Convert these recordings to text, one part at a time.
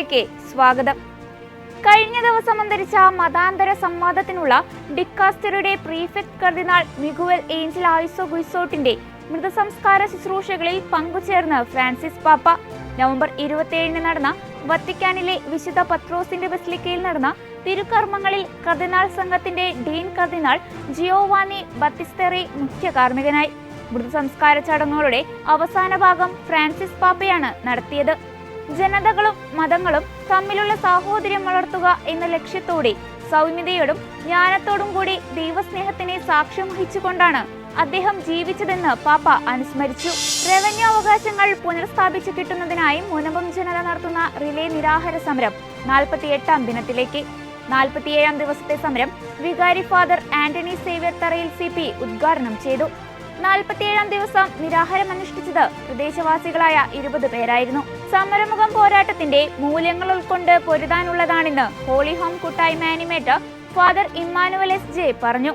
വാർത്തകളിലേക്ക് സ്വാഗതം. കഴിഞ്ഞ ദിവസം അന്തരിച്ച മതാന്തര സംവാദത്തിനുള്ള ഡിക്കാസ്റ്ററിയുടെ പ്രീഫെക്ട് കർദിനാൾ മിഗുവൽ ഏഞ്ചൽ ആയിസോ ഗുയ്സോട്ടിന്റെ മൃതസംസ്കാര ശുശ്രൂഷകളിൽ പങ്കുചേർന്ന് ഫ്രാൻസിസ് പാപ്പ. നവംബർ 27 നടന്ന വത്തിക്കാനിലെ വിശുദ്ധ പത്രോസിന്റെ ബസിലിക്കയിൽ നടന്ന തിരുക്കർമ്മങ്ങളിൽ കർദിനാൾ സംഘത്തിന്റെ ഡീൻ കർദിനാൾ ജിയോവാനി ബത്തിസ്തെറി മുഖ്യ കാർമ്മികനായി. മൃതസംസ്കാര ചടങ്ങുകളുടെ അവസാന ഭാഗം ഫ്രാൻസിസ് പാപ്പയാണ് നടത്തിയത്. ജനതകളും മതങ്ങളും തമ്മിലുള്ള സാഹോദര്യം വളർത്തുക എന്ന ലക്ഷ്യത്തോടെ സൗമ്യതയോടും ജ്ഞാനത്തോടും കൂടി ദൈവസ്നേഹത്തിനെ സാക്ഷ്യം വഹിച്ചുകൊണ്ടാണ് അദ്ദേഹം ജീവിച്ചതെന്ന് പാപ്പ അനുസ്മരിച്ചു. റവന്യൂ അവകാശങ്ങൾ പുനഃസ്ഥാപിച്ചു കിട്ടുന്നതിനായി മുനമ്പം ജനത നടത്തുന്ന റിലേ നിരാഹാര സമരം 48ാം ദിനത്തിലേക്ക്. 47ാം ദിവസത്തെ സമരം വികാരി ഫാദർ ആന്റണി സേവ്യർ തറയിൽ CP ഉദ്ഘാടനം ചെയ്തു. 47ാം ദിവസം നിരാഹാരം അനുഷ്ഠിച്ചത് പ്രദേശവാസികളായ 20 പേരായിരുന്നു. സമരമുഖം പോരാട്ടത്തിന്റെ മൂല്യങ്ങൾ ഉൾക്കൊണ്ട് പൊരുതാനുള്ളതാണെന്ന് ഹോളി ഹോം കൂട്ടായ്മ ആനിമേറ്റർ ഫാദർ ഇമ്മാനുവൽ SJ പറഞ്ഞു.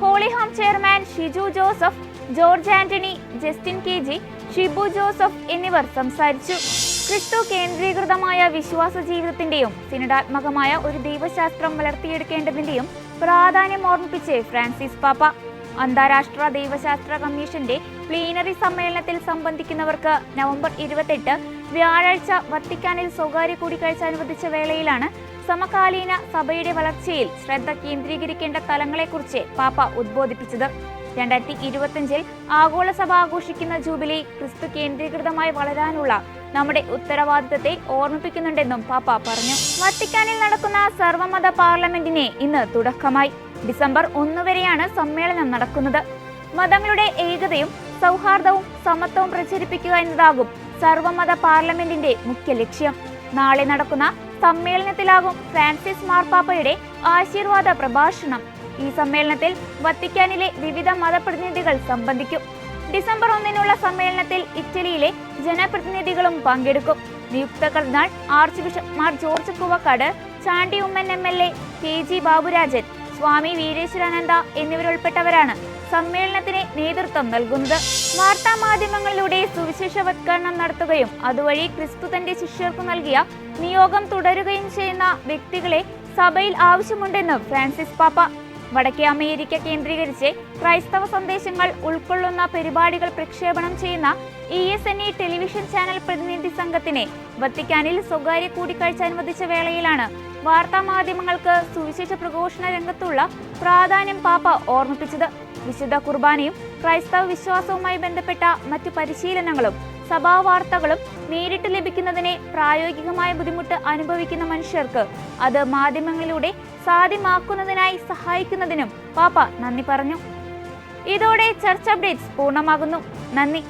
Holy Home chairman Shiju Joseph, George Antony, Justin KG, Shibu Joseph എന്നിവർ സംസാരിച്ചു. ക്രിസ്തു കേന്ദ്രീകൃതമായ വിശ്വാസ ജീവിതത്തിന്റെയും സിനഡാത്മകമായ ഒരു ദൈവശാസ്ത്രം വളർത്തിയെടുക്കേണ്ടതിന്റെയും പ്രാധാന്യം ഓർമ്മിപ്പിച്ച് ഫ്രാൻസിസ് പാപ്പ അന്താരാഷ്ട്ര ദൈവശാസ്ത്ര കമ്മീഷന്റെ പ്ലീനറി സമ്മേളനത്തിൽ സംബന്ധിക്കുന്നവർക്ക് നവംബർ 28 വ്യാഴാഴ്ച വത്തിക്കാനിൽ സ്വകാര്യ കൂടിക്കാഴ്ച അനുവദിച്ച വേളയിലാണ് സമകാലീന സഭയുടെ വളർച്ചയിൽ ശ്രദ്ധ കേന്ദ്രീകരിക്കേണ്ട തലങ്ങളെക്കുറിച്ച് പാപ്പ ഉദ്ബോധിപ്പിച്ചത്. 2025 ആഗോള സഭ ആഘോഷിക്കുന്ന ജൂബിലി ക്രിസ്തു കേന്ദ്രീകൃതമായി വളരാനുള്ള നമ്മുടെ ഉത്തരവാദിത്തത്തെ ഓർമ്മിപ്പിക്കുന്നുണ്ടെന്നും പാപ്പ പറഞ്ഞു. വത്തിക്കാനിൽ നടക്കുന്ന സർവമത പാർലമെന്റിന് ഇന്ന് തുടക്കമായി. ഡിസംബർ 1 വരെയാണ് സമ്മേളനം നടക്കുന്നത്. മതങ്ങളുടെ ഏകതയും സൗഹാർദ്ദവും സമത്വവും പ്രചരിപ്പിക്കുക എന്നതാകും സർവമത പാർലമെന്റിന്റെ മുഖ്യ ലക്ഷ്യം. നാളെ നടക്കുന്ന സമ്മേളനത്തിലാകും ഫ്രാൻസിസ് മാർപ്പാപ്പയുടെ ആശീർവാദ പ്രഭാഷണം. ഈ സമ്മേളനത്തിൽ വത്തിക്കാനിലെ വിവിധ മതപ്രതിനിധികൾ സംബന്ധിക്കും. ഡിസംബർ 1-നുള്ള സമ്മേളനത്തിൽ ഇറ്റലിയിലെ ജനപ്രതിനിധികളും പങ്കെടുക്കും. നിയുക്ത കർദിനാൾ archbishop Mar George Koovakad, Chandy Oommen MLA, KG Baburajan, Swami Veereshwarananda എന്നിവരുൾപ്പെട്ടവരാണ് സമ്മേളനത്തിന് നേതൃത്വം നൽകുന്നത്. വാർത്താ മാധ്യമങ്ങളിലൂടെ സുവിശേഷവത്കരണം നടത്തുകയും അതുവഴി ക്രിസ്തു തന്റെ ശിഷ്യർക്കു നൽകിയ നിയോഗം തുടരുകയും ചെയ്യുന്ന വ്യക്തികളെ സഭയിൽ ആവശ്യമുണ്ടെന്ന് ഫ്രാൻസിസ് പാപ്പ. വടക്കേ അമേരിക്ക കേന്ദ്രീകരിച്ച് ക്രൈസ്തവ സന്ദേശങ്ങൾ ഉൾക്കൊള്ളുന്ന പരിപാടികൾ പ്രക്ഷേപണം ചെയ്യുന്ന ESNE ടെലിവിഷൻ ചാനൽ പ്രതിനിധി സംഘത്തിന് വത്തിക്കാനിൽ സ്വകാര്യ കൂടിക്കാഴ്ച അനുവദിച്ച വേളയിലാണ് വാർത്താ മാധ്യമങ്ങൾക്ക് സുവിശേഷ പ്രഘോഷണ രംഗത്തുള്ള പ്രാധാന്യം പാപ്പ ഓർമ്മിപ്പിച്ചത്. വിശുദ്ധ കുർബാനയും ക്രൈസ്തവ വിശ്വാസവുമായി ബന്ധപ്പെട്ട മറ്റു പരിശീലനങ്ങളും സഭാ വാർത്തകളും നേരിട്ട് ലഭിക്കുന്നതിനെ പ്രായോഗികമായ ബുദ്ധിമുട്ട് അനുഭവിക്കുന്ന മനുഷ്യർക്ക് അത് മാധ്യമങ്ങളിലൂടെ സാധ്യമാക്കുന്നതിനായി സഹായിക്കുന്നതിനും പാപ്പ നന്ദി പറഞ്ഞു. ഇതോടെ ചർച്ച് അപ്ഡേറ്റ്സ് പൂർണ്ണമാകുന്നു. നന്ദി.